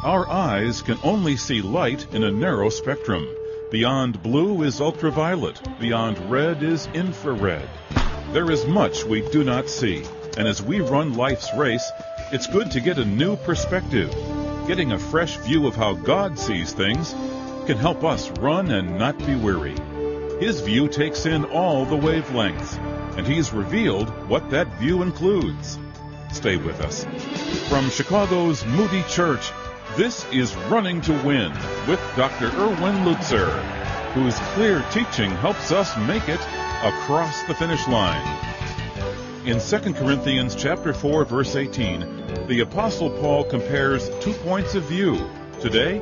Our eyes can only see light in a narrow spectrum. Beyond blue is ultraviolet. Beyond red is infrared. There is much we do not see, and as we run life's race, it's good to get a new perspective. Getting a fresh view of how God sees things can help us run and not be weary. His view takes in all the wavelengths, and He's revealed what that view includes. Stay with us. From Chicago's Moody Church, this is Running to Win with Dr. Erwin Lutzer, whose clear teaching helps us make it across the finish line. In 2 Corinthians chapter 4, verse 18, the Apostle Paul compares 2 points of view. Today,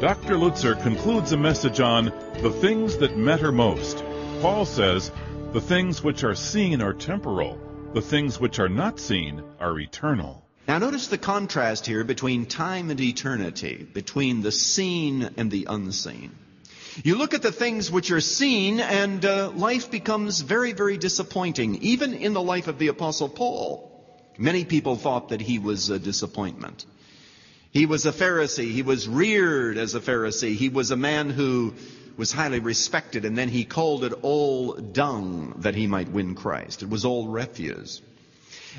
Dr. Lutzer concludes a message on the things that matter most. Paul says, the things which are seen are temporal. The things which are not seen are eternal. Now notice the contrast here between time and eternity, between the seen and the unseen. You look at the things which are seen and life becomes very, very disappointing. Even in the life of the Apostle Paul, many people thought that he was a disappointment. He was a Pharisee. He was reared as a Pharisee. He was a man who was highly respected, and then he called it all dung that he might win Christ. It was all refuse.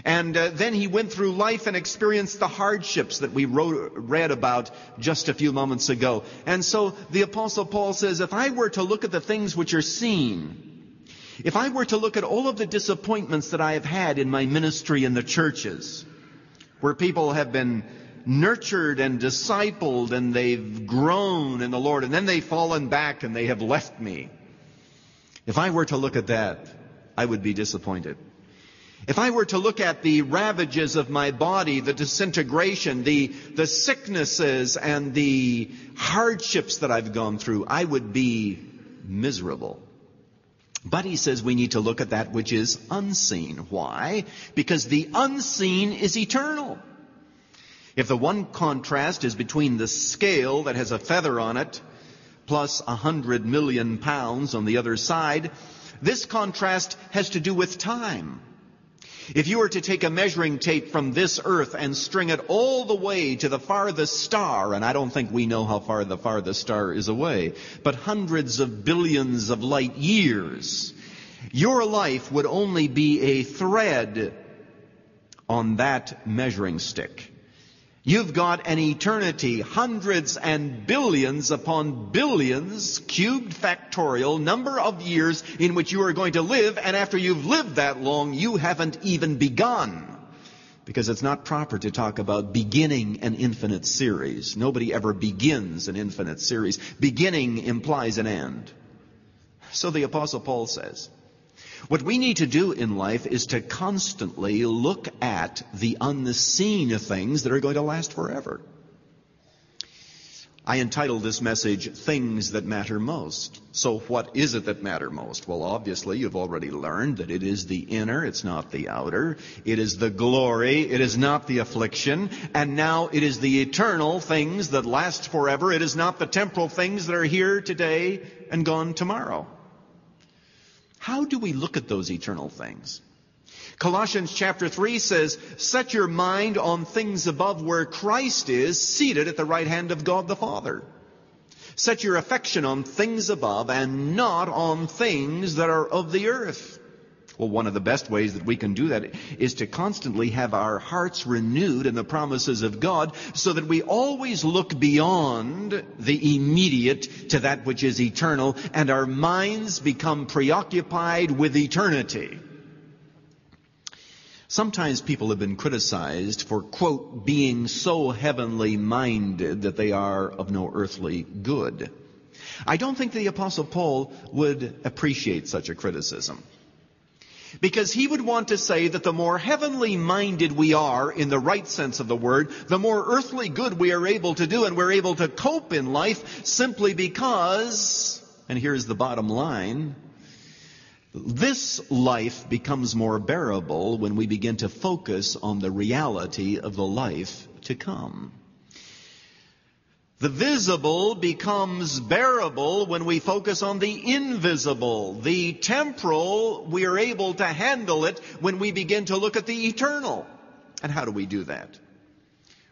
And then he went through life and experienced the hardships that we read about just a few moments ago. And so the Apostle Paul says, if I were to look at the things which are seen, if I were to look at all of the disappointments that I have had in my ministry in the churches, where people have been nurtured and discipled and they've grown in the Lord, and then they've fallen back and they have left me. If I were to look at that, I would be disappointed. If I were to look at the ravages of my body, the disintegration, the sicknesses and the hardships that I've gone through, I would be miserable. But he says we need to look at that which is unseen. Why? Because the unseen is eternal. If the one contrast is between the scale that has a feather on it, plus 100 million pounds on the other side, this contrast has to do with time. If you were to take a measuring tape from this earth and string it all the way to the farthest star, and I don't think we know how far the farthest star is away, but hundreds of billions of light years, your life would only be a thread on that measuring stick. You've got an eternity, hundreds and billions upon billions, cubed factorial, number of years in which you are going to live, and after you've lived that long, you haven't even begun. Because it's not proper to talk about beginning an infinite series. Nobody ever begins an infinite series. Beginning implies an end. So the Apostle Paul says, what we need to do in life is to constantly look at the unseen things that are going to last forever. I entitled this message, Things That Matter Most. So what is it that matter most? Well, obviously, you've already learned that it is the inner, it's not the outer. It is the glory, it is not the affliction. And now it is the eternal things that last forever. It is not the temporal things that are here today and gone tomorrow. How do we look at those eternal things? Colossians chapter 3 says, set your mind on things above where Christ is, seated at the right hand of God the Father. Set your affection on things above and not on things that are of the earth. Well, one of the best ways that we can do that is to constantly have our hearts renewed in the promises of God so that we always look beyond the immediate to that which is eternal, and our minds become preoccupied with eternity. Sometimes people have been criticized for, quote, being so heavenly minded that they are of no earthly good. I don't think the Apostle Paul would appreciate such a criticism. Because he would want to say that the more heavenly minded we are, in the right sense of the word, the more earthly good we are able to do, and we're able to cope in life simply because, and here's the bottom line, this life becomes more bearable when we begin to focus on the reality of the life to come. The visible becomes bearable when we focus on the invisible. The temporal, we are able to handle it when we begin to look at the eternal. And how do we do that?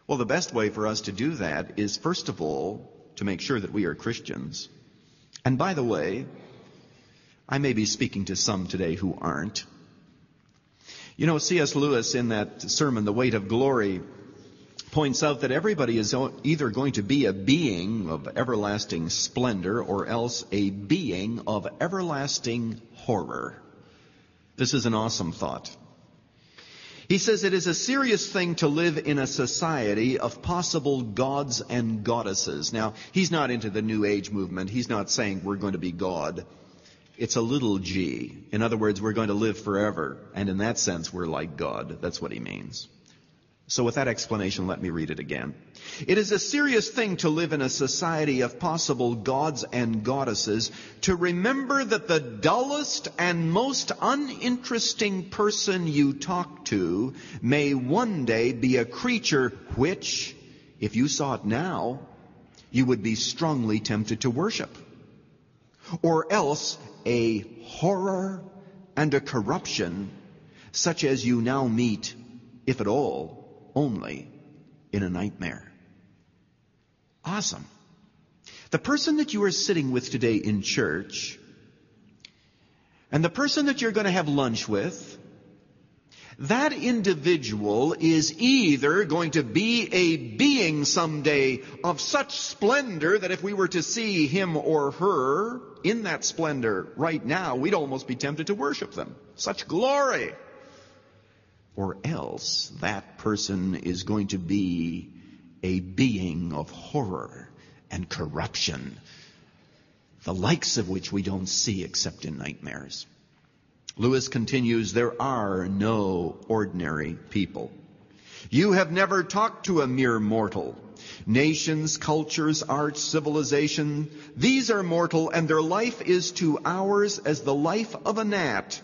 Well, the best way for us to do that is, first of all, to make sure that we are Christians. And by the way, I may be speaking to some today who aren't. You know, C.S. Lewis in that sermon, The Weight of Glory, points out that everybody is either going to be a being of everlasting splendor or else a being of everlasting horror. This is an awesome thought. He says it is a serious thing to live in a society of possible gods and goddesses. Now, he's not into the New Age movement. He's not saying we're going to be God. It's a little g. In other words, we're going to live forever. And in that sense, we're like God. That's what he means. So with that explanation, let me read it again. It is a serious thing to live in a society of possible gods and goddesses, to remember that the dullest and most uninteresting person you talk to may one day be a creature which, if you saw it now, you would be strongly tempted to worship. Or else a horror and a corruption such as you now meet, if at all, only in a nightmare. Awesome. The person that you are sitting with today in church, and the person that you're going to have lunch with, that individual is either going to be a being someday of such splendor that if we were to see him or her in that splendor right now, we'd almost be tempted to worship them. Such glory. Or else that person is going to be a being of horror and corruption, the likes of which we don't see except in nightmares. Lewis continues, there are no ordinary people. You have never talked to a mere mortal. Nations, cultures, arts, civilization, these are mortal, and their life is to ours as the life of a gnat.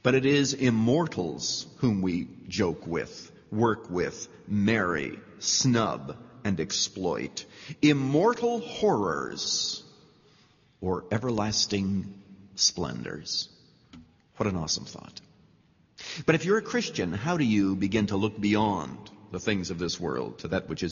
But it is immortals whom we joke with, work with, marry, snub, and exploit. Immortal horrors or everlasting splendors. What an awesome thought. But if you're a Christian, how do you begin to look beyond the things of this world to that which is